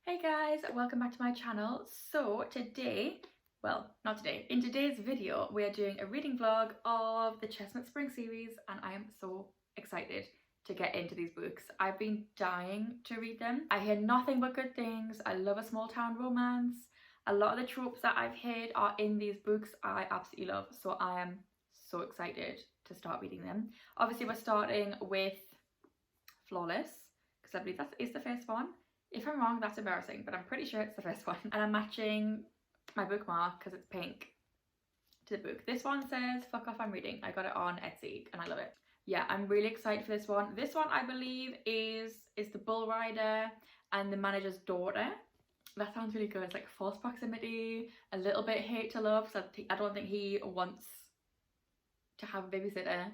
Hey guys, welcome back to my channel. So today, well, not today, in today's video we are doing a reading vlog of the Chestnut Spring series, and I am so excited to get into these books. I've been dying to read them. I hear nothing but good things. I love a small town romance. A lot of the tropes that I've heard are in these books I absolutely love, so I am so excited to start reading them. Obviously we're starting with Flawless, because I believe that is the first one. If I'm wrong, that's embarrassing, but I'm pretty sure it's the first one. And I'm matching my bookmark, because it's pink, to the book. This one says, fuck off, I'm reading. I got it on Etsy, and I love it. Yeah, I'm really excited for this one. This one, I believe, is the bull rider and the manager's daughter. That sounds really good. It's like false proximity, a little bit hate to love, so I don't think he wants to have a babysitter.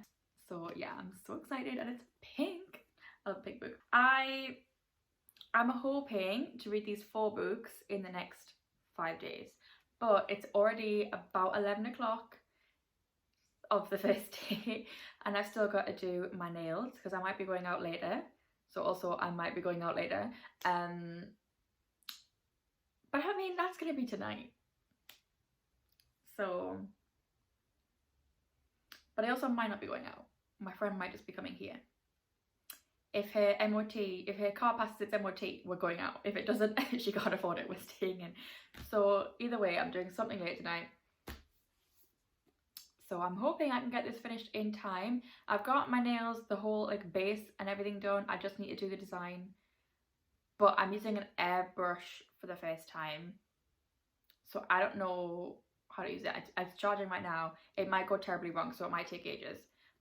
So yeah, I'm so excited, and it's pink. I love a pink book. I'm hoping to read these 4 books in the next 5 days, but it's already about 11 o'clock of the first day and I've still got to do my nails because I might be going out later. So also I might be going out later. But I mean, that's going to be tonight. So, but I also might not be going out. My friend might just be coming here. If her car passes its MOT, we're going out. If it doesn't, she can't afford it, we're staying in. So either way, I'm doing something late tonight. So I'm hoping I can get this finished in time. I've got my nails, the whole like base and everything done. I just need to do the design. But I'm using an airbrush for the first time. So I don't know how to use it. It's charging right now. It might go terribly wrong, so it might take ages.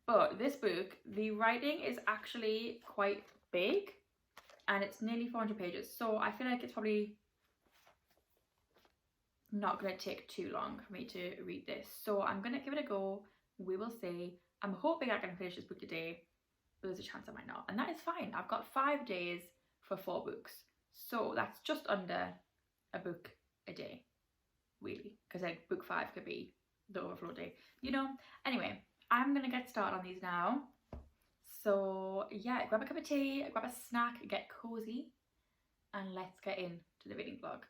But this book, the writing is actually quite big and it's nearly 400 pages. So I feel like it's probably not going to take too long for me to read this. So I'm going to give it a go. We will see. I'm hoping I can finish this book today, but there's a chance I might not. And that is fine. I've got 5 days for 4 books. So that's just under a book a day, really. Because like book 5 could be the overflow day, you know? Anyway. I'm gonna get started on these now. So yeah, grab a cup of tea, grab a snack, get cozy, and let's get into the reading vlog.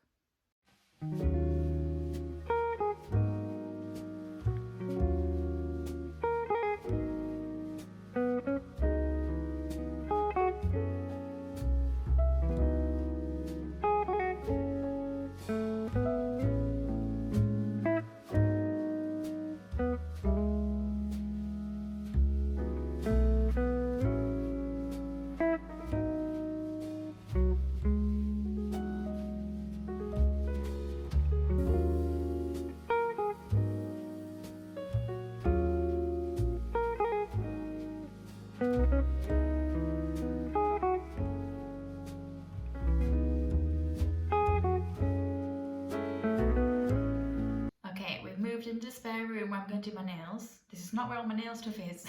Okay, we've moved into the spare room where I'm going to do my nails. This is not where all my nail stuff is,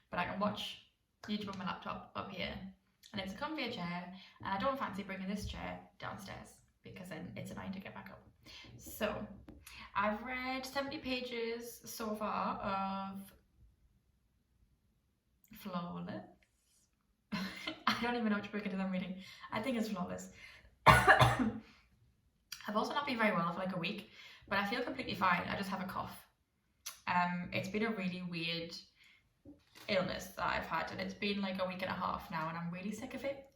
but I can watch YouTube on my laptop up here. And it's a comfier chair, and I don't fancy bringing this chair downstairs because then it's annoying to get back up. So, I've read 70 pages so far of Flawless. I don't even know which book it is I'm reading. I think it's Flawless. I've also not been very well for like a week, but I feel completely fine. I just have a cough. It's been a really weird illness that I've had, and it's been like a week and a half now, and I'm really sick of it.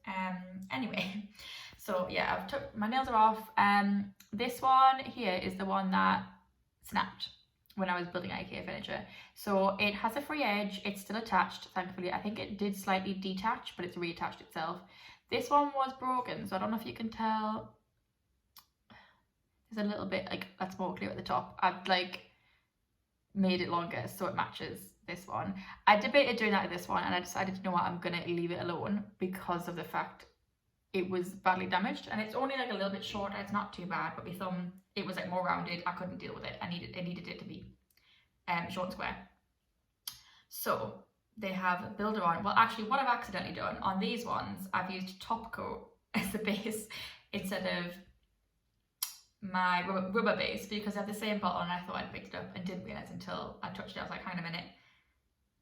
Anyway, so yeah, I've took my nails are off. This one here is the one that snapped when I was building IKEA furniture. So it has a free edge. It's still attached, thankfully. I think it did slightly detach, but it's reattached itself. This one was broken, so I don't know if you can tell. There's a little bit like that's more clear at the top. I've like made it longer so it matches this one. I debated doing that with this one, and I decided, you know what, I'm gonna leave it alone because of the fact it was badly damaged, and it's only like a little bit shorter. It's not too bad, but my thumb, it was like more rounded. I couldn't deal with it. I needed it to be short and square. So they have builder on. Well, actually, what I've accidentally done on these ones, I've used top coat as the base instead of my rubber base because I have the same bottle, and I thought I'd picked it up and didn't realise until I touched it. I was like, hang on a minute,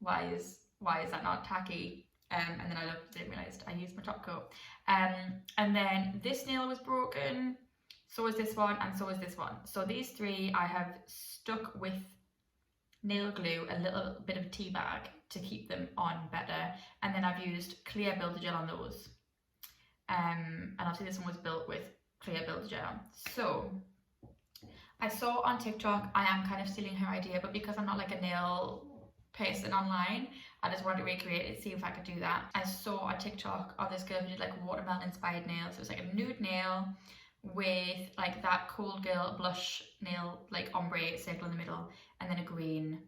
why is that not tacky? and then I didn't realise I used my top coat. And then this nail was broken, so is this one, and so is this one. So these three I have stuck with nail glue, a little bit of tea bag to keep them on better, and then I've used clear builder gel on those. And obviously this one was built with clear builder gel. So I saw on TikTok, I am kind of stealing her idea, but because I'm not like a nail person online, I just wanted to recreate it, see if I could do that. I saw a TikTok of this girl who did like watermelon inspired nails. It was like a nude nail with like that cold girl blush nail, like ombre circle in the middle, and then a green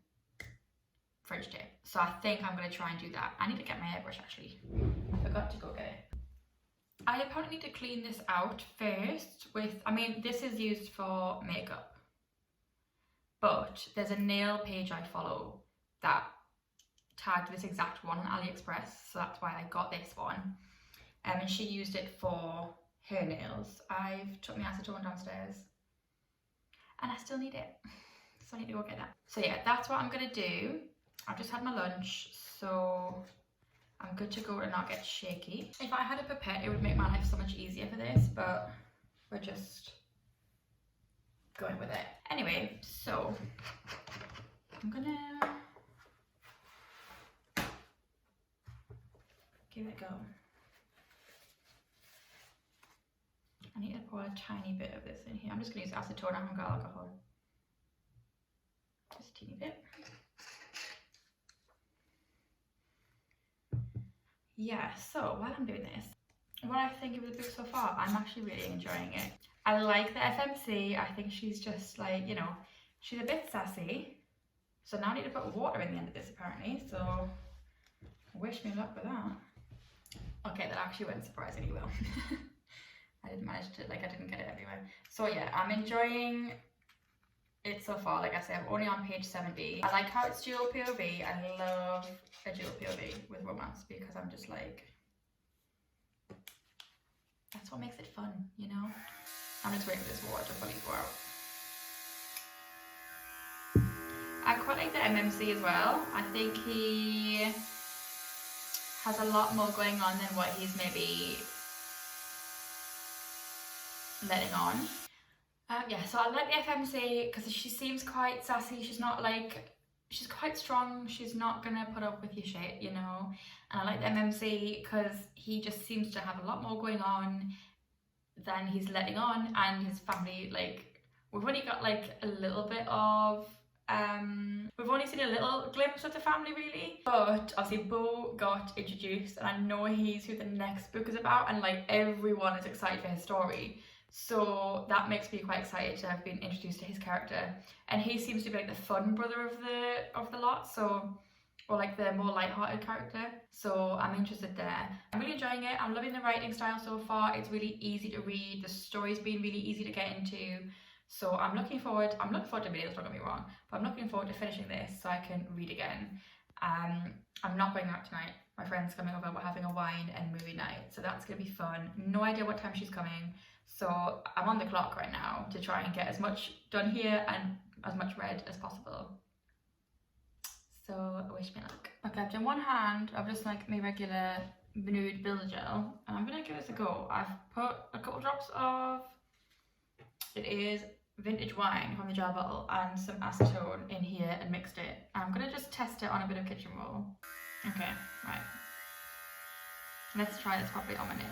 fridge tip. So I think I'm going to try and do that. I need to get my hairbrush actually. I forgot to go get it. I apparently need to clean this out first with, I mean, this is used for makeup, but there's a nail page I follow that tagged this exact one on AliExpress, so that's why I got this one. And she used it for her nails. I've took my acetone downstairs and I still need it, so I need to go get that. So yeah, that's what I'm gonna do. I've just had my lunch, so I'm good to go to not get shaky. If I had a pipette, it would make my life so much easier for this, but we're just going with it. Anyway, so I'm gonna give it a go. I need to pour a tiny bit of this in here. I'm just gonna use acetone, I haven't got alcohol. Just a teeny bit. Yeah, so while I'm doing this, what I think of the book so far, I'm actually really enjoying it. I like the FMC. I think she's just like, you know, she's a bit sassy. So now I need to put water in the end of this apparently, so wish me luck with that. Okay, that actually went surprisingly well. I didn't manage to, like, I didn't get it everywhere. So yeah, I'm enjoying it so far. Like I said, I'm only on page 70. I like how it's dual POV. I love a dual POV with romance because I'm just like, that's what makes it fun, you know? I'm just waiting for this water to fully pour out. I quite like the MMC as well. I think he has a lot more going on than what he's maybe letting on. Yeah, so I like the FMC because she seems quite sassy. She's not like, she's quite strong. She's not gonna put up with your shit, you know. And I like the MMC because he just seems to have a lot more going on than he's letting on, and his family, like, we've only got like a little bit of we've only seen a little glimpse of the family really, but obviously Beau got introduced and I know he's who the next book is about, and like everyone is excited for his story. So that makes me quite excited to have been introduced to his character, and he seems to be like the fun brother of the lot, so, or like the more light-hearted character. So I'm interested there. I'm really enjoying it. I'm loving the writing style so far. It's really easy to read. The story's been really easy to get into. So I'm looking forward to videos, don't get me wrong, but I'm looking forward to finishing this so I can read again. I'm not going out tonight. My friend's coming over. We're having a wine and movie night, so that's gonna be fun. No idea what time she's coming. So I'm on the clock right now to try and get as much done here and as much read as possible. So wish me luck. Okay, I've done one hand of just like my regular nude builder gel, and I'm gonna give this a go. I've put a couple drops of, it is vintage wine from the jar bottle, and some acetone in here and mixed it. I'm gonna just test it on a bit of kitchen roll. Okay, right. Let's try this properly on my nail.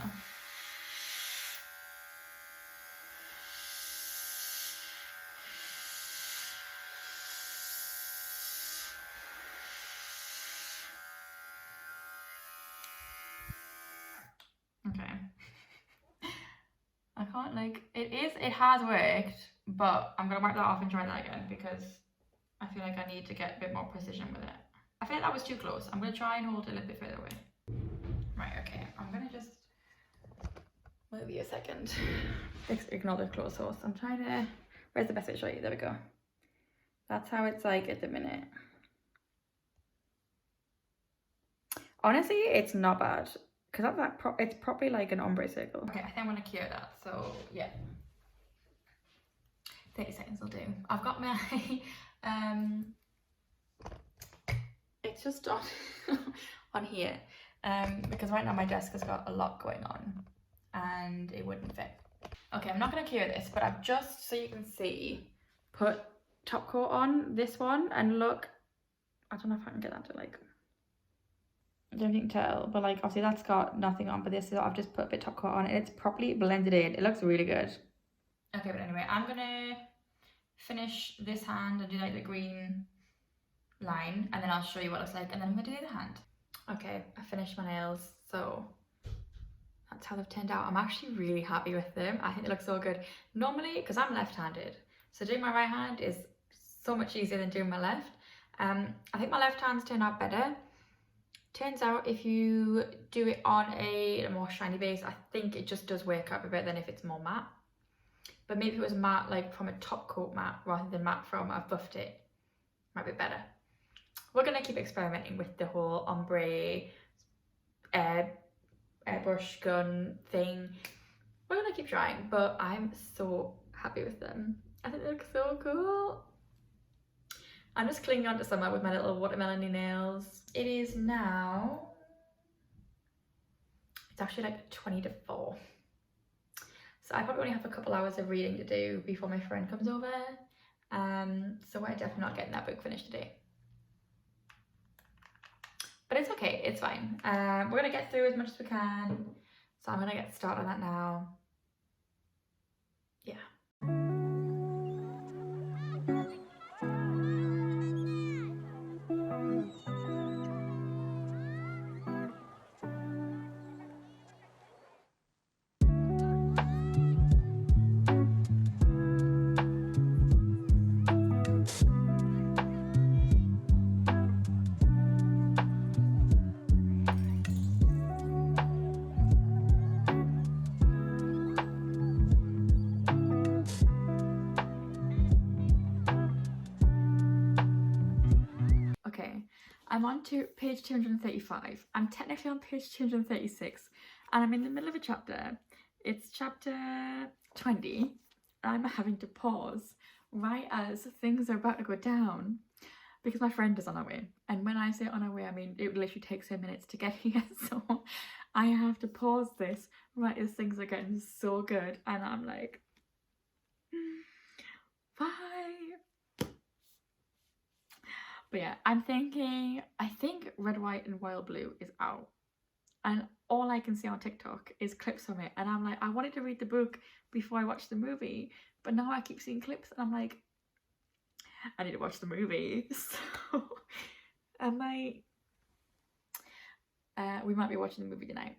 Okay. I can't, like, it has worked, but I'm gonna wipe that off and try that again because I feel like I need to get a bit more precision with it. I feel like that was too close. I'm gonna try and hold it a little bit further away. Right, okay, I'm gonna just move you a second. Ignore the close source. I'm trying to, where's the best way to show you? There we go. That's how it's like at the minute. Honestly, it's not bad. Because it's probably like an ombre circle. Okay, I think I'm gonna cure that, so yeah. 30 seconds will do. I've got my, it's just on, on here. because right now my desk has got a lot going on and it wouldn't fit. Okay, I'm not going to clear this, but I've just, so you can see, put top coat on this one, and look, I don't know if I can get that to like, I don't think you can tell, but like obviously that's got nothing on, but this is, I've just put a bit top coat on and it's properly blended in. It looks really good. Okay, but anyway, I'm gonna finish this hand and do like the green line, and then I'll show you what it looks like, and then I'm gonna do the other hand. Okay, I finished my nails, so that's how they've turned out. I'm actually really happy with them. I think they look so good. Normally, because I'm left-handed, so doing my right hand is so much easier than doing my left. I think my left hand's turned out better. Turns out if you do it on a more shiny base, I think it just does wake up a bit than if it's more matte. But maybe if it was matte, like from a top coat matte, rather than matte from I've buffed it, might be better. We're gonna keep experimenting with the whole ombre airbrush gun thing. We're gonna keep trying, but I'm so happy with them. I think they look so cool. I'm just clinging on to summer with my little watermelon-y nails. It is now, it's actually like 20 to 4. So I probably only have a couple hours of reading to do before my friend comes over. So we're definitely not getting that book finished today. But it's okay, it's fine. We're gonna get through as much as we can. So I'm gonna get started on that now. Yeah. Okay, I'm on to page 235. I'm technically on page 236 and I'm in the middle of a chapter. It's chapter 20. I'm having to pause right as things are about to go down because my friend is on her way. And when I say on her way, I mean it literally takes her minutes to get here. So I have to pause this right as things are getting so good. And I'm like, bye. But yeah, I'm thinking, I think Red, White and Wild Blue is out. And all I can see on TikTok is clips from it. And I'm like, I wanted to read the book before I watched the movie. But now I keep seeing clips and I'm like, I need to watch the movie. So I might, we might be watching the movie tonight.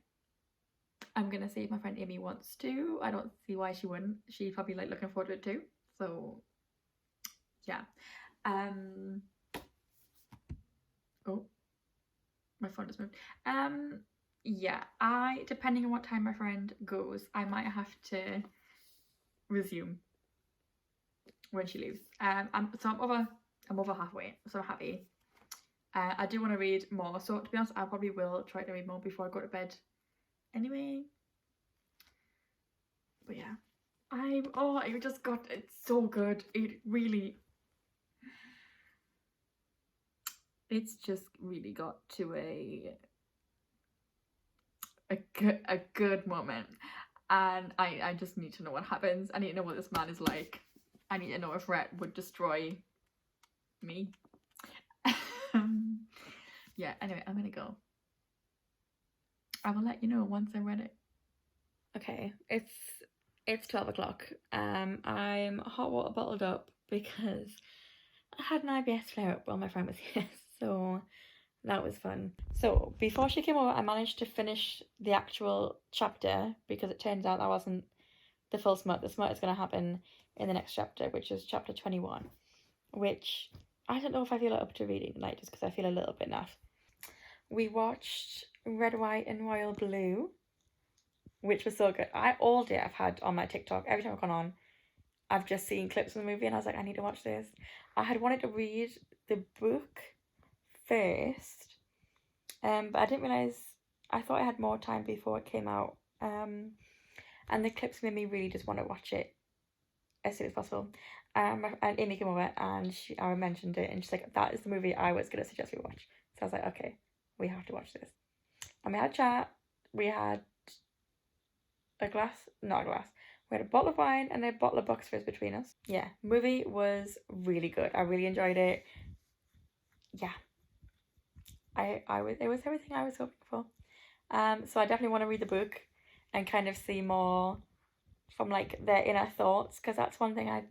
I'm going to see if my friend Amy wants to. I don't see why she wouldn't. She's probably like looking forward to it too. So yeah. Oh, my phone just moved. Yeah, depending on what time my friend goes, I might have to resume when she leaves. I'm over halfway, so I'm happy. I do want to read more, so to be honest, I probably will try to read more before I go to bed anyway. But yeah, it just got, it's so good. It's just really got to a good moment, and I just need to know what happens. I need to know what this man is like. I need to know if Rhett would destroy me. Yeah, anyway, I'm gonna go. I will let you know once I read it. Okay, it's 12 o'clock. I'm hot water bottled up because I had an IBS flare up while my friend was here, so that was fun. So before she came over, I managed to finish the actual chapter because it turns out that wasn't the full smut. The smut is going to happen in the next chapter, which is chapter 21, which I don't know if I feel up to reading tonight just because I feel a little bit naff. We watched Red, White and Wild Blue, which was so good. All day I've had on my TikTok, every time I've gone on, I've just seen clips of the movie and I was like, I need to watch this. I had wanted to read the book first, but I didn't realise, I thought I had more time before it came out, and the clips made me really just want to watch it as soon as possible. And Amy came over and I mentioned it and she's like, that is the movie I was going to suggest we watch. So I was like, okay, we have to watch this. and we had a chat. We had a glass, not a glass. We had a bottle of wine and a bottle of box fizz between us. Yeah, movie was really good. I really enjoyed it. Yeah, it was everything I was hoping for. So I definitely want to read the book and kind of see more from like their inner thoughts, because that's one thing I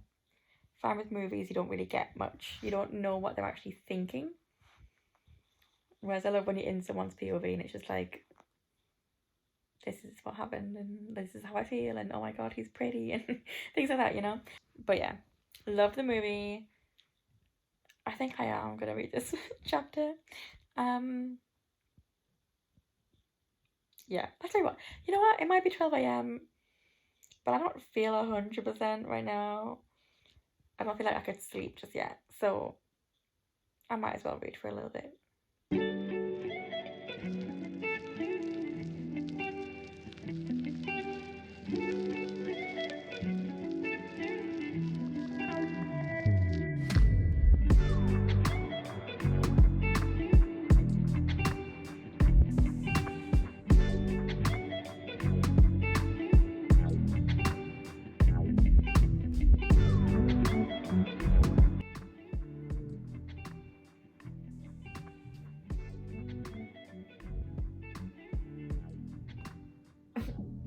find with movies, you don't really get much. You don't know what they're actually thinking. Whereas I love when you're in someone's POV and it's just like, this is what happened and this is how I feel and oh my god, he's pretty and things like that, you know? But yeah, love the movie. I think I am gonna read this chapter. Yeah, I'll tell you what, you know what, it might be 12 a.m, but I don't feel 100% right now. I don't feel like I could sleep just yet, so I might as well read for a little bit.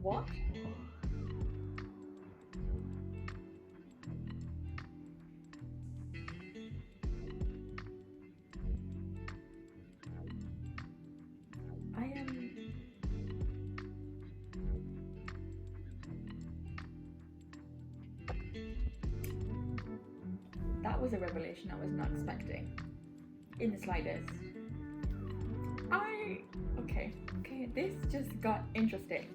What? I am. That was a revelation I was not expecting in the slightest. Okay, this just got interesting.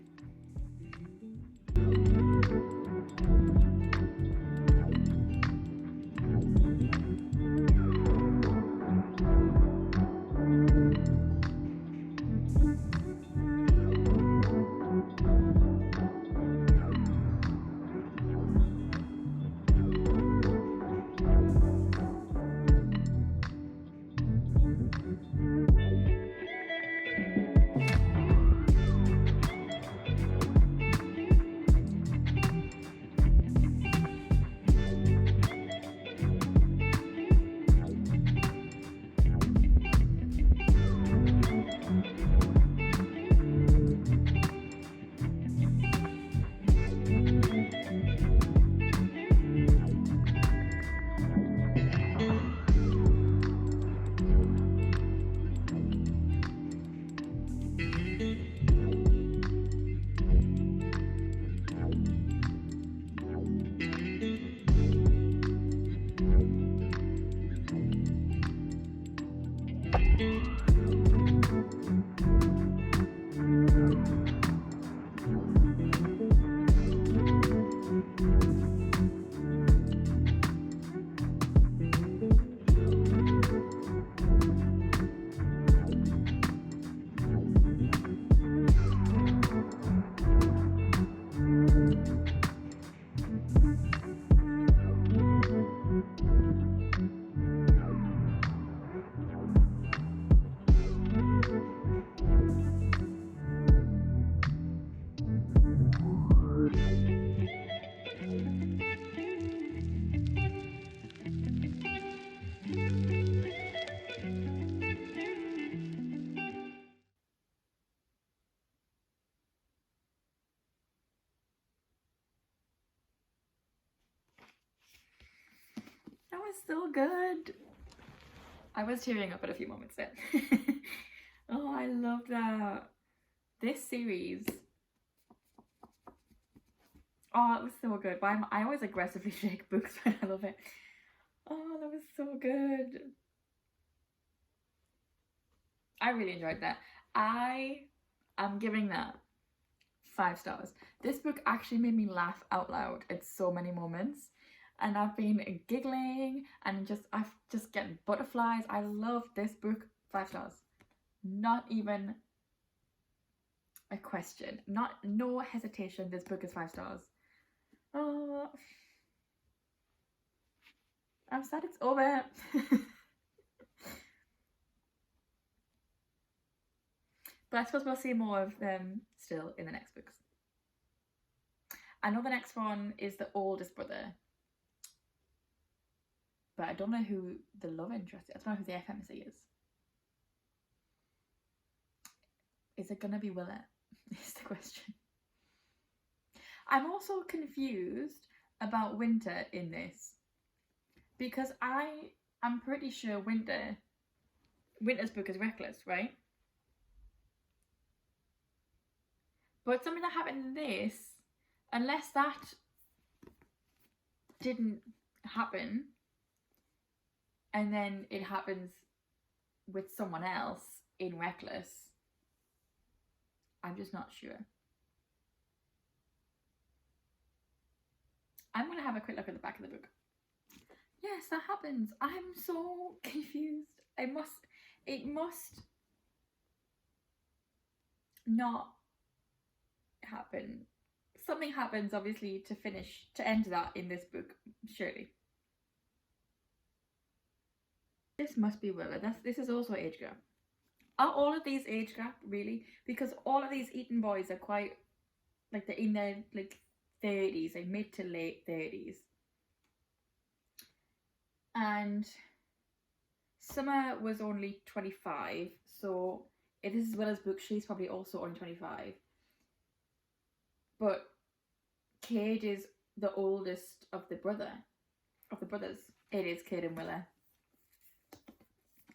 That was so good. I was tearing up at a few moments there. Oh, I love that. This series. Oh, it was so good. But I always aggressively shake books, but I love it. Oh, that was so good. I really enjoyed that. I am giving that 5 stars. This book actually made me laugh out loud at so many moments. And I've been giggling and I've just getting butterflies. I love this book. 5 stars. Not even a question. No hesitation. This book is 5 stars. Oh, I'm sad it's over. But I suppose we'll see more of them still in the next books. I know the next one is the oldest brother, but I don't know who the love interest is. I don't know who the FMC is. Is it gonna be Willa? Is the question. I'm also confused about Winter in this, because I'm pretty sure Winter's book is Reckless, right? But something that happened in this, unless that didn't happen and then it happens with someone else in Reckless, I'm just not sure. I'm going to have a quick look at the back of the book. Yes, that happens. I'm so confused. It must not happen. Something happens, obviously, to end that in this book, surely. This must be Willa. This is also age gap. Are all of these age gap, really? Because all of these Eton boys are quite, like, they're in their, like, 30s, like mid to late 30s. And Summer was only 25, so if this is Willa's book, she's probably also only 25. But Cade is the oldest of the brothers. It is Cade and Willa.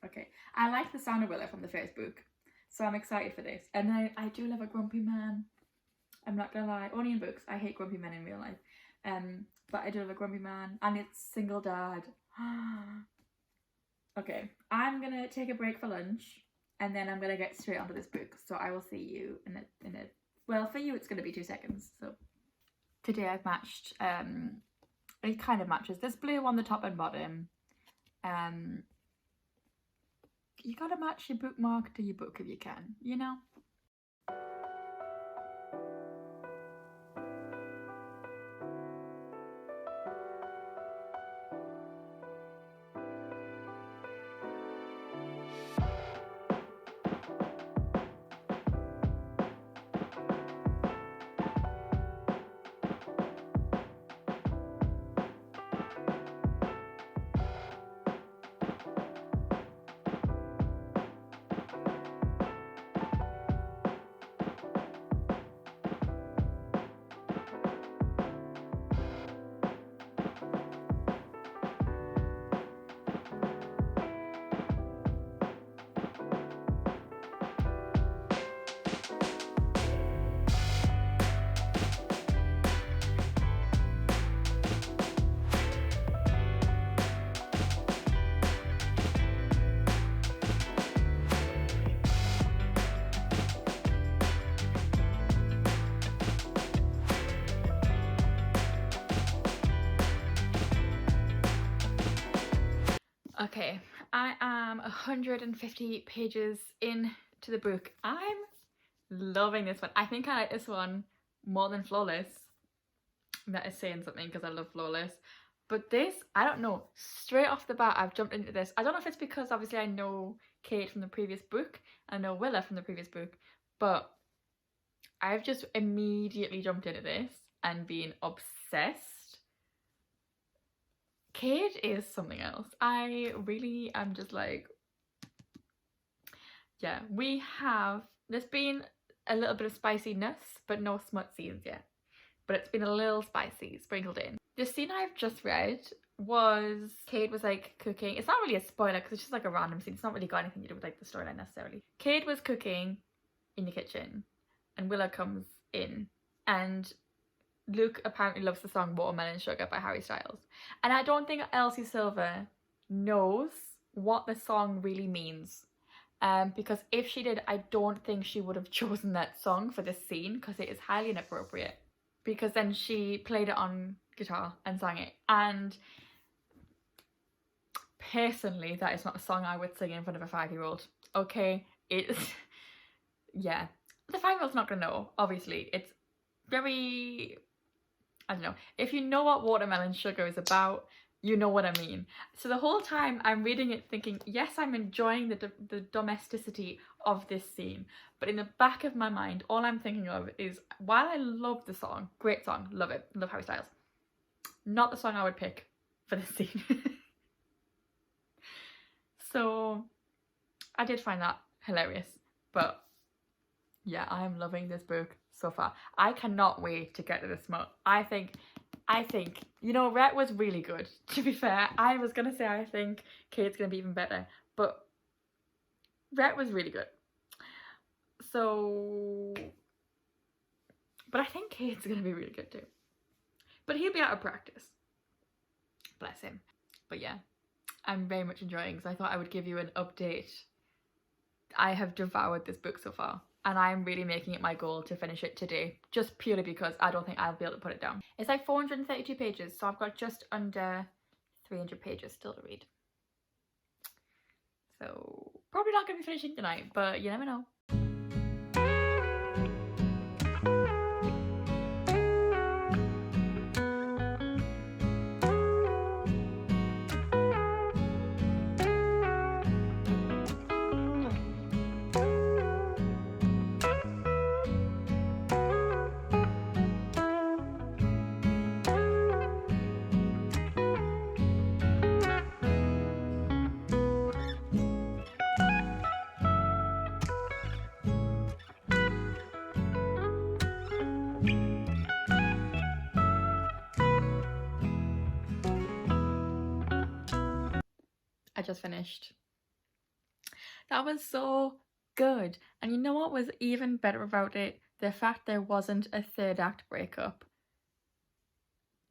Okay, I like the sound of Willa from the first book, so I'm excited for this. And I do love a grumpy man. I'm not gonna lie, only in books. I hate grumpy men in real life. But I do love a grumpy man, and it's single dad. Okay, I'm gonna take a break for lunch, and then I'm gonna get straight onto this book. So I will see you in a well, for you it's gonna be 2 seconds. So today I've matched. It kind of matches. There's blue on the top and bottom. You gotta match your bookmark to your book if you can, you know? Okay, I am 150 pages into the book. I'm loving this one. I think I like this one more than Flawless. That is saying something because I love Flawless. But this, I don't know, straight off the bat I've jumped into this. I don't know if it's because obviously I know Kate from the previous book, I know Willa from the previous book, but I've just immediately jumped into this and been obsessed. Cade is something else. I really am just like, yeah, there's been a little bit of spiciness, but no smut scenes yet. But it's been a little spicy sprinkled in. The scene I've just read was Cade was like cooking. It's not really a spoiler because it's just like a random scene. It's not really got anything to do with like the storyline necessarily. Cade was cooking in the kitchen and Willa comes in, and Luke apparently loves the song Watermelon Sugar by Harry Styles. And I don't think Elsie Silver knows what the song really means. Because if she did, I don't think she would have chosen that song for this scene because it is highly inappropriate. Because then she played it on guitar and sang it. And personally, that is not a song I would sing in front of a 5-year-old. Okay, it's... yeah. The 5-year-old's not gonna know, obviously. It's very... I don't know. If you know what Watermelon Sugar is about, You know what I mean. So the whole time I'm reading it thinking, yes, I'm enjoying the domesticity of this scene. But in the back of my mind, all I'm thinking of is, while I love the song, great song, love it, love Harry Styles, not the song I would pick for this scene. So I did find that hilarious. But yeah, I am loving this book so far. I cannot wait to get to the smut. I think, you know, Rhett was really good. To be fair, I was going to say I think Kate's going to be even better. But Rhett was really good. So, but I think Kate's going to be really good too. But he'll be out of practice. Bless him. But yeah, I'm very much enjoying, so I thought I would give you an update. I have devoured this book so far, and I'm really making it my goal to finish it today, just purely because I don't think I'll be able to put it down. It's like 432 pages, so I've got just under 300 pages still to read. So probably not going to be finishing tonight, but you never know. I just finished. That was so good. And you know what was even better about it? The fact there wasn't a third act breakup.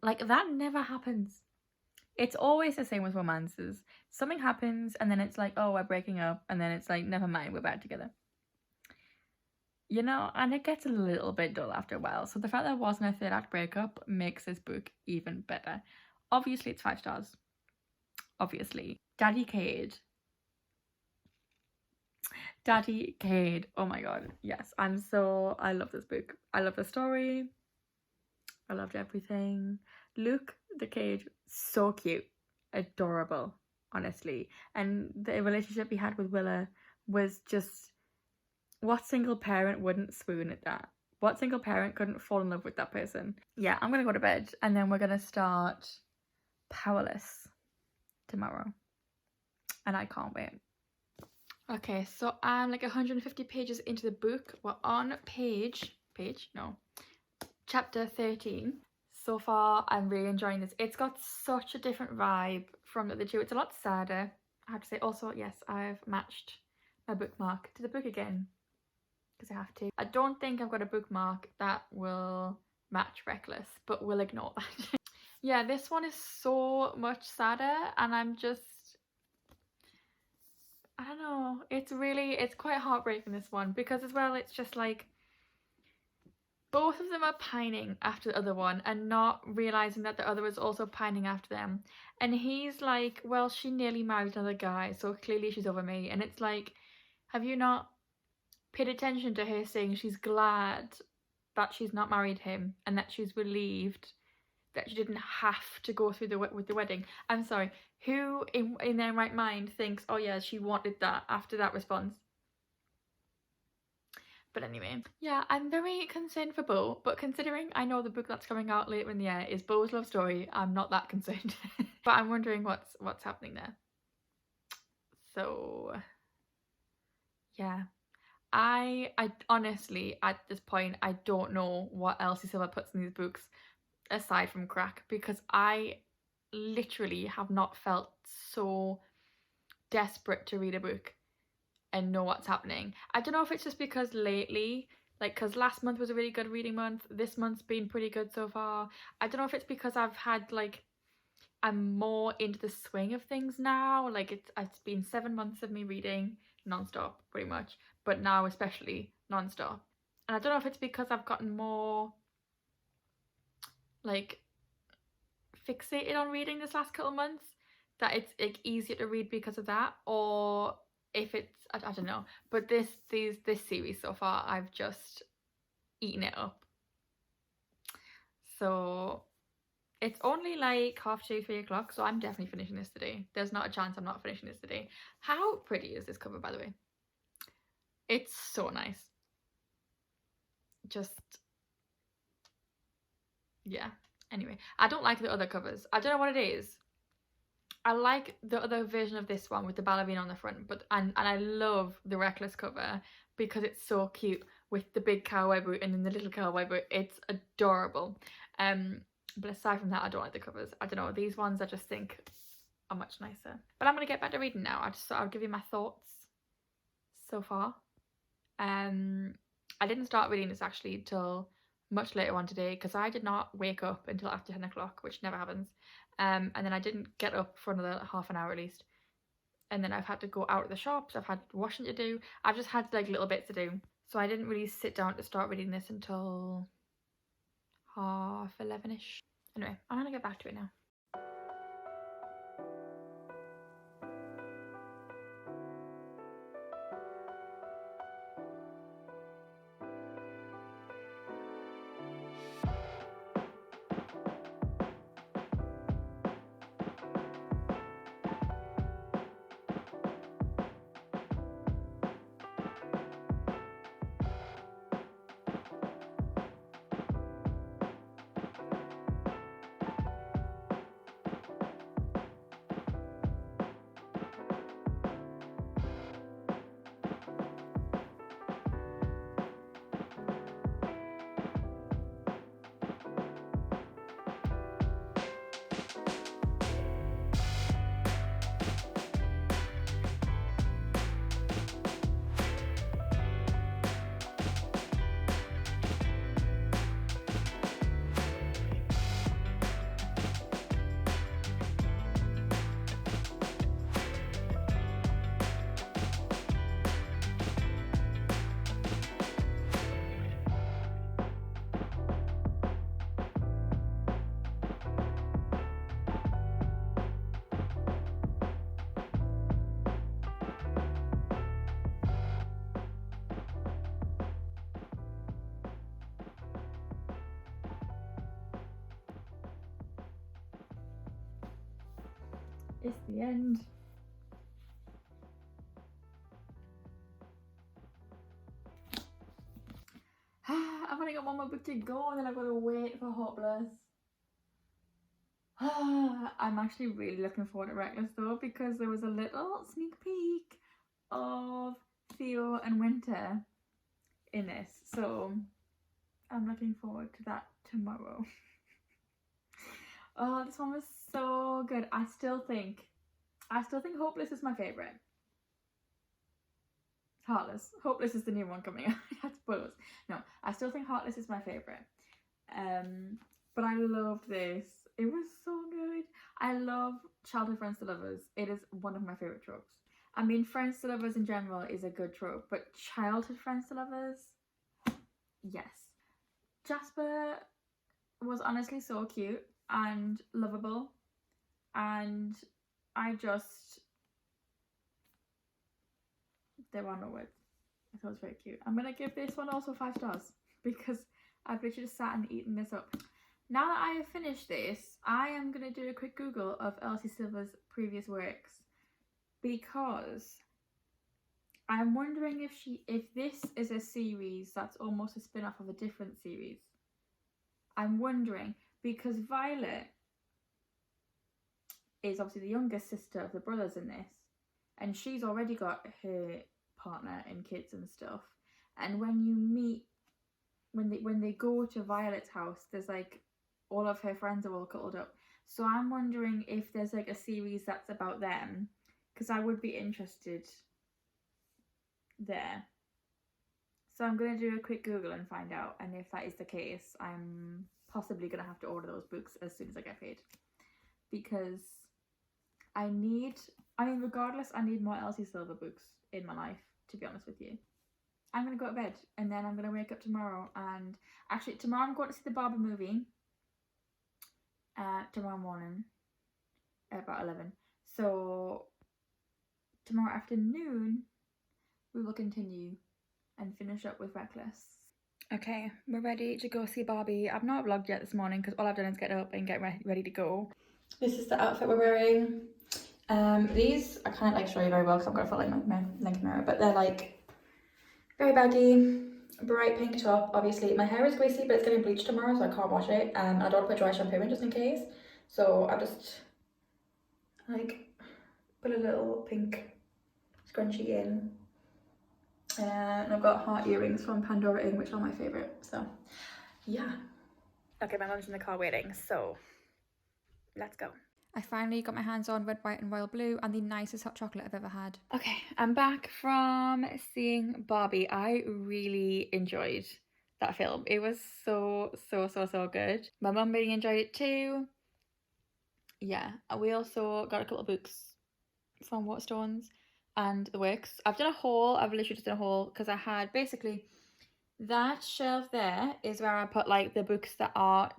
Like, that never happens. It's always the same with romances. Something happens and then it's like, oh, we're breaking up, and then it's like, never mind, we're back together. You know, and it gets a little bit dull after a while. So the fact there wasn't a third act breakup makes this book even better. Obviously, it's 5 stars. Obviously. Daddy Cade, oh my god, yes, I love this book. I love the story. I loved everything. Luke the Cade, so cute, adorable, honestly. And the relationship he had with Willa was just, what single parent wouldn't swoon at that? What single parent couldn't fall in love with that person? Yeah, I'm gonna go to bed and then we're gonna start Powerless tomorrow. And I can't wait. Okay, so I'm like 150 pages into the book. We're on chapter 13. So far, I'm really enjoying this. It's got such a different vibe from the other two. It's a lot sadder, I have to say. Also, yes, I've matched my bookmark to the book again, because I have to. I don't think I've got a bookmark that will match Reckless, but we'll ignore that. Yeah, this one is so much sadder, and I'm just, I don't know, it's quite heartbreaking, this one, because as well, it's just like, both of them are pining after the other one and not realising that the other is also pining after them. And he's like, well, she nearly married another guy, so clearly she's over me. And it's like, have you not paid attention to her saying she's glad that she's not married him and that she's relieved that she didn't have to go through with the wedding? I'm sorry, who in their right mind thinks, oh yeah, she wanted that after that response? But anyway, yeah, I'm very concerned for Beau, but considering I know the book that's coming out later in the year is Beau's love story, I'm not that concerned. But I'm wondering what's happening there. So yeah, I honestly, at this point, I don't know what Elsie Silver puts in these books aside from crack, because I literally have not felt so desperate to read a book and know what's happening. I don't know if it's just because lately, like, because last month was a really good reading month, this month's been pretty good so far. I don't know if it's because I've had, like, I'm more into the swing of things now. Like, it's been 7 months of me reading non-stop, pretty much, but now especially non-stop. And I don't know if it's because I've gotten more, like, fixated on reading this last couple of months, that it's like easier to read because of that, or if it's, I don't know. But this series so far, I've just eaten it up. So It's only like 2:30, 3 o'clock, so I'm definitely finishing this today. There's not a chance I'm not finishing this today. How pretty is this cover, by the way? It's so nice. Just, yeah. Anyway, I don't like the other covers. I don't know what it is. I like the other version of this one with the ballerina on the front, but and I love the Reckless cover because it's so cute with the big cowboy boot and then the little cowboy boot. It's adorable. But aside from that, I don't like the covers. I don't know, these ones I just think are much nicer. But I'm gonna get back to reading now. I just thought I'd give you my thoughts so far. I didn't start reading this actually till much later on today because I did not wake up until after 10 o'clock, which never happens. And then I didn't get up for another half an hour at least. And then I've had to go out of the shops, I've had washing to do, I've just had like little bits to do. So I didn't really sit down to start reading this until 11:30ish. Anyway, I'm gonna get back to it now. It's the end. I've only got one more book to go and then I've got to wait for Hopeless. I'm actually really looking forward to Reckless though because there was a little sneak peek of Theo and Winter in this, so I'm looking forward to that tomorrow. Oh, this one was so good. I still think Hopeless is my favourite. Heartless. Hopeless is the new one coming out. I suppose. No, I still think Heartless is my favourite. But I loved this. It was so good. I love childhood friends to lovers. It is one of my favourite tropes. I mean, friends to lovers in general is a good trope, but childhood friends to lovers, yes. Jasper was honestly so cute and lovable, and there are no words. I thought it was very cute. I'm gonna give this one also 5 stars because I've literally just sat and eaten this up. Now that I have finished this, I am gonna do a quick Google of Elsie Silver's previous works because I'm wondering if this is a series that's almost a spin-off of a different series. I'm wondering because Violet is obviously the youngest sister of the brothers in this, and she's already got her partner and kids and stuff. And when you meet, when they go to Violet's house, there's like all of her friends are all cuddled up. So I'm wondering if there's like a series that's about them, because I would be interested there. So I'm going to do a quick Google and find out, and if that is the case, I'm possibly going to have to order those books as soon as I get paid, because I mean, regardless, I need more Elsie Silver books in my life, to be honest with you. I'm going to go to bed, and then I'm going to wake up tomorrow, and actually tomorrow I'm going to see the Barbie movie tomorrow morning at about 11. So tomorrow afternoon we will continue and finish up with Reckless. Okay, we're ready to go see Barbie. I've not vlogged yet this morning because all I've done is get up and get ready to go. This is the outfit we're wearing. These I can't like show you very well because I'm gonna put like my link mirror, but they're like very baggy, bright pink top. Obviously, my hair is greasy, but it's getting bleached tomorrow, so I can't wash it. I don't want to put dry shampoo in just in case. So I've just like put a little pink scrunchie in. And I've got heart earrings from Pandora Inn, which are my favourite. So yeah. Okay, my mum's in the car waiting, so let's go. I finally got my hands on red, white and royal blue and the nicest hot chocolate I've ever had. Okay, I'm back from seeing Barbie. I really enjoyed that film. It was so good. My mum really enjoyed it too. Yeah, we also got a couple of books from Waterstones and the Works. I've literally just done a haul because I had basically that shelf there is where I put like the books that are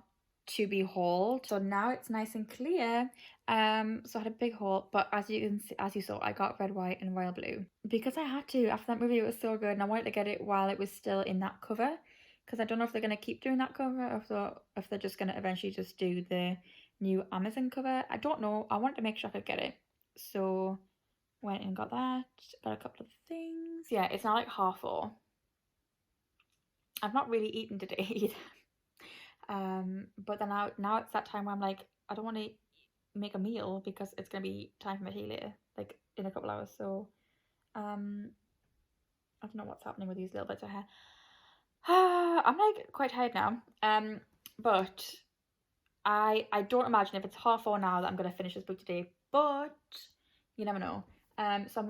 to be hauled. So now it's nice and clear. So I had a big haul, but as you saw, I got red, white and royal blue because I had to. After that movie, it was so good, and I wanted to get it while it was still in that cover because I don't know if they're gonna keep doing that cover or if they're just gonna eventually just do the new Amazon cover. I don't know. I wanted to make sure I could get it, so went and got that. Got a couple of things. Yeah, it's now like 4:30. I've not really eaten today either. But then now it's that time where I'm like, I don't want to make a meal because it's gonna be time for my tea later, like in a couple hours. So, I don't know what's happening with these little bits of hair. I'm like quite tired now. But I don't imagine if it's 4:30 now that I'm gonna finish this book today. But you never know. So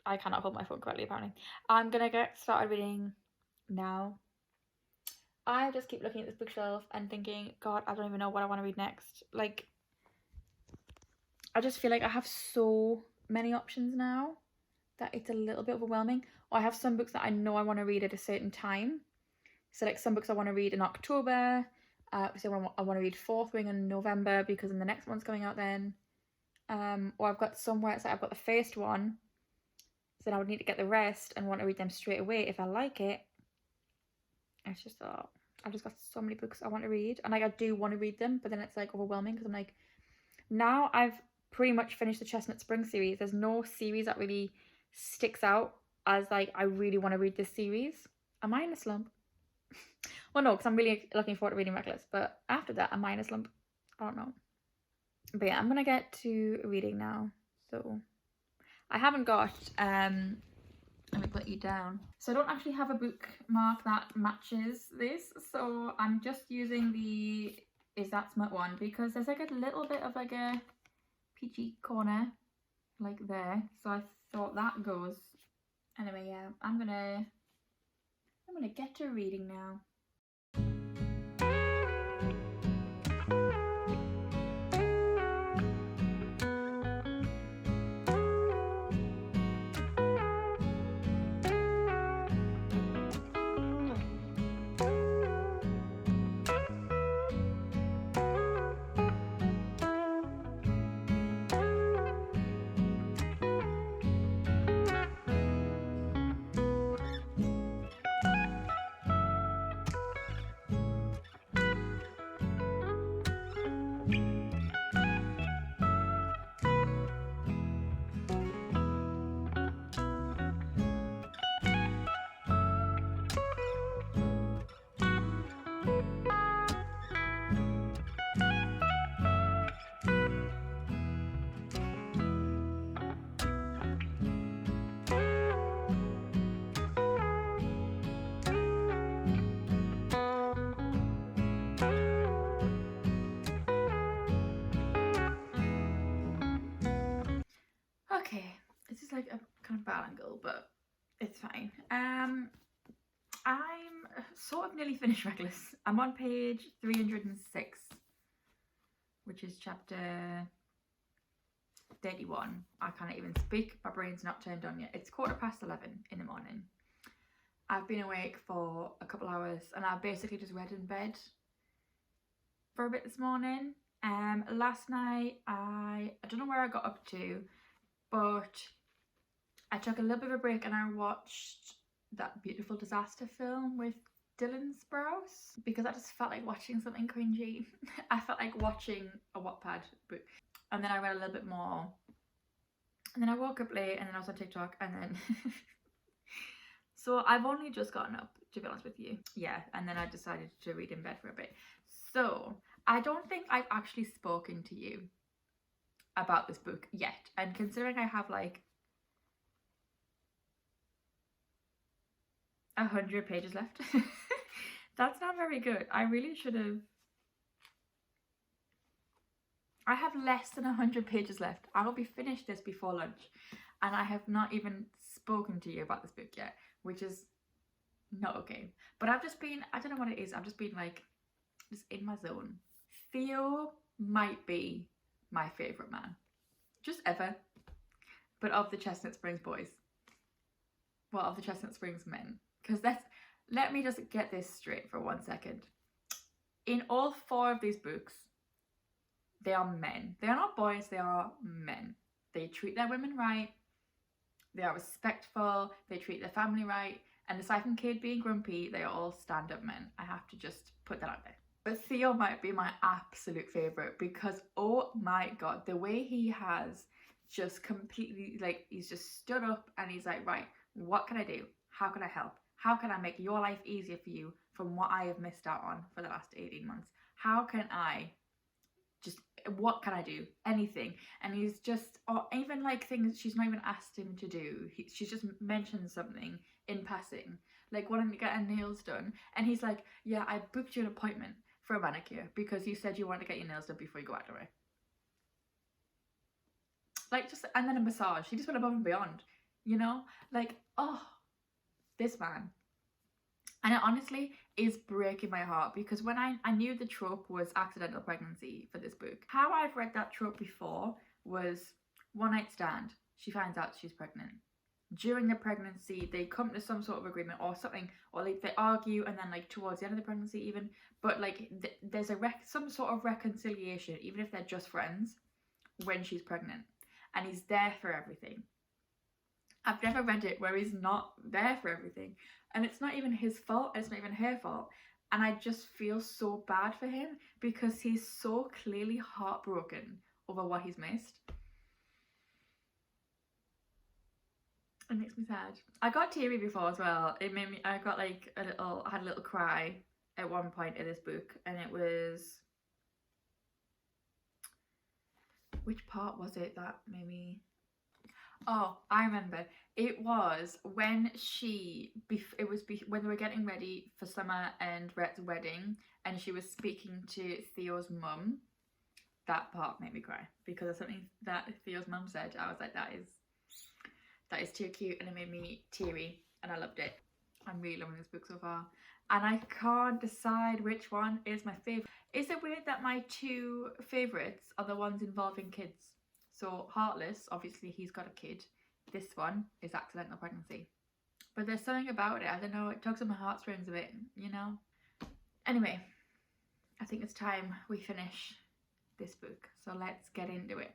I cannot hold my phone correctly apparently. I'm gonna get started reading now. I just keep looking at this bookshelf and thinking, God, I don't even know what I want to read next. Like, I just feel like I have so many options now that it's a little bit overwhelming. Or I have some books that I know I want to read at a certain time. So like some books I want to read in October. So I want to read Fourth Wing in November because then the next one's coming out then. Or I've got somewhere it's like I've got the first one. So then I would need to get the rest and want to read them straight away if I like it. It's just I've just got so many books I want to read, and like I do want to read them, but then it's like overwhelming because I'm like, now I've pretty much finished the Chestnut Spring series. There's no series that really sticks out as like I really want to read this series. Am I in a slump? Well, no, because I'm really looking forward to reading Reckless, but after that, am I in a slump? I don't know. But yeah, I'm gonna get to reading now. So I haven't got let me put you down. So I don't actually have a bookmark that matches this, so I'm just using the Is That Smut one because there's like a little bit of like a peachy corner like there, so I thought that goes. Anyway, yeah, I'm gonna get to reading now. Okay, this is like a kind of bad angle, but it's fine. I'm sort of nearly finished Reckless. I'm on page 306, which is chapter 31. I can't even speak, my brain's not turned on yet. It's 11:15 in the morning. I've been awake for a couple hours and I basically just read in bed for a bit this morning. Last night I don't know where I got up to, but I took a little bit of a break and I watched that beautiful disaster film with Dylan Sprouse, because I just felt like watching something cringy. I felt like watching a Wattpad book. And then I read a little bit more. And then I woke up late, and then I was on TikTok, and then so I've only just gotten up, to be honest with you. Yeah, and then I decided to read in bed for a bit. So I don't think I've actually spoken to you about this book yet. And considering I have like 100 pages left, that's not very good. I really should have. I have less than 100 pages left. I will be finished this before lunch, and I have not even spoken to you about this book yet, which is not okay. But I've just been, I don't know what it is, I've just been like, just in my zone. Theo might be my favourite man, just ever, but of the Chestnut Springs boys. Well, of the Chestnut Springs men. Because let me just get this straight for 1 second. In all 4 of these books, they are men. They are not boys, they are men. They treat their women right. They are respectful. They treat their family right. And aside from Kid being grumpy, they are all stand-up men. I have to just put that out there. But Theo might be my absolute favourite because, oh my god, the way he has just completely, like, he's just stood up and he's like, right, what can I do? How can I help? How can I make your life easier for you from what I have missed out on for the last 18 months? How can I just, what can I do? Anything. And he's just, or even like things she's not even asked him to do. She's just mentioned something in passing, like wanting to get her nails done. And he's like, yeah, I booked you an appointment for a manicure because you said you want to get your nails done before you go out the way. Like, just, and then a massage. He just went above and beyond, you know? Like, oh, this man. And it honestly is breaking my heart because when I knew the trope was accidental pregnancy for this book, how I've read that trope before was one night stand, she finds out she's pregnant. During the pregnancy, they come to some sort of agreement or something, or like they argue, and then like towards the end of the pregnancy even, but like there's some sort of reconciliation, even if they're just friends, when she's pregnant. And he's there for everything. I've never read it where he's not there for everything. And it's not even his fault, it's not even her fault. And I just feel so bad for him because he's so clearly heartbroken over what he's missed. It makes me sad. I got teary before as well. It made me, I got like I had a little cry at one point in this book, and it was, which part was it that made me, oh, I remember. It was when when they were getting ready for Summer and Rhett's wedding, and she was speaking to Theo's mum. That part made me cry because of something that Theo's mum said. I was like, that is too cute, and it made me teary, and I loved it. I'm really loving this book so far, and I can't decide which one is my favourite. Is it weird that my 2 favourites are the ones involving kids? So Heartless, obviously he's got a kid. This one is accidental pregnancy. But there's something about it, I don't know, it tugs at my heartstrings a bit, you know? Anyway, I think it's time we finish this book. So let's get into it.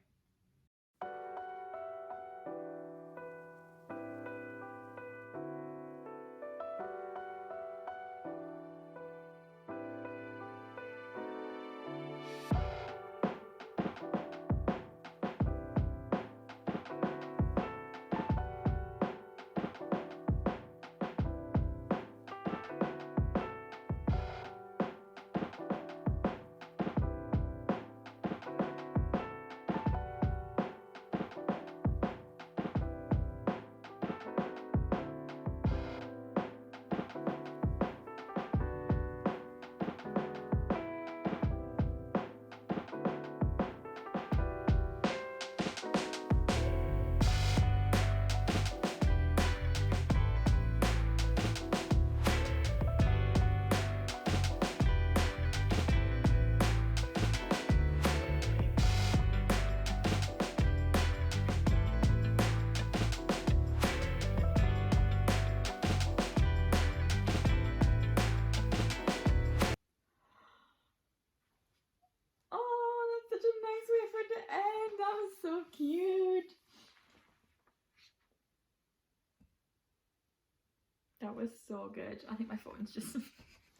was so good. I think my phone's just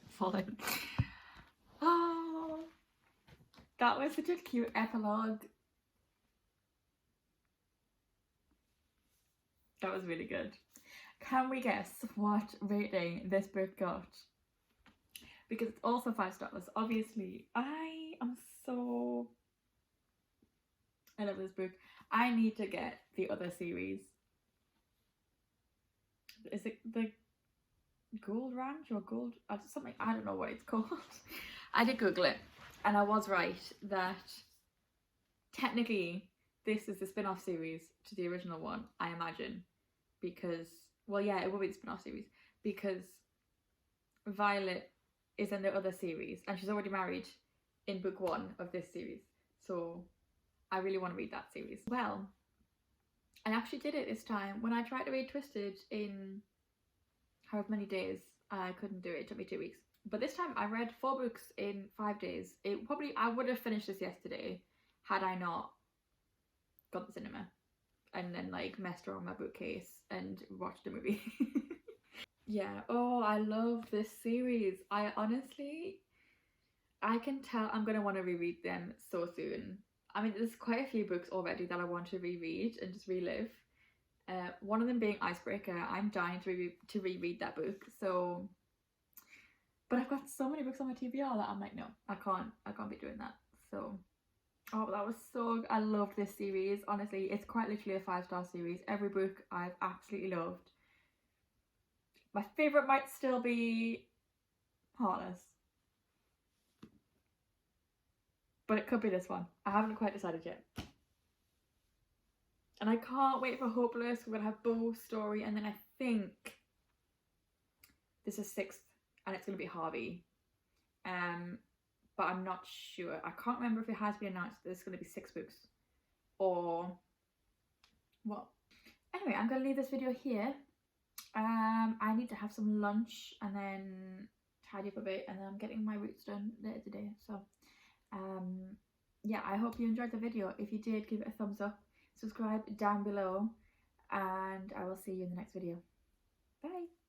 fallen. Oh, that was such a cute epilogue. That was really good. Can we guess what rating this book got? Because it's also 5 stars. Obviously, I love this book. I need to get the other series. Is it the Gold Ranch or Gold something? I don't know what it's called. I did Google it, and I was right that technically this is the spin-off series to the original one, I imagine, because, well, yeah, it will be the spin-off series because Violet is in the other series and she's already married in book 1 of this series, so I really want to read that series. Well, I actually did it this time. When I tried to read Twisted in however many days, I couldn't do it. It took me 2 weeks. But this time I read 4 books in 5 days. I would have finished this yesterday had I not got the cinema and then like messed around my bookcase and watched a movie. Yeah. Oh, I love this series. I can tell I'm gonna want to reread them so soon. I mean, there's quite a few books already that I want to reread and just relive. One of them being Icebreaker. I'm dying to reread that book. So, but I've got so many books on my TBR that I'm like, no, I can't be doing that. So, oh, that was so. I loved this series. Honestly, it's quite literally a 5-star series. Every book I've absolutely loved. My favourite might still be Heartless, but it could be this one. I haven't quite decided yet. And I can't wait for Hopeless. We're gonna have Bo's story, and then I think this is 6th, and it's gonna be Harvey. But I'm not sure. I can't remember if it has been announced that there's gonna be 6 books or what. Anyway, I'm gonna leave this video here. I need to have some lunch and then tidy up a bit, and then I'm getting my roots done later today. So yeah, I hope you enjoyed the video. If you did, give it a thumbs up, subscribe down below, and I will see you in the next video. Bye.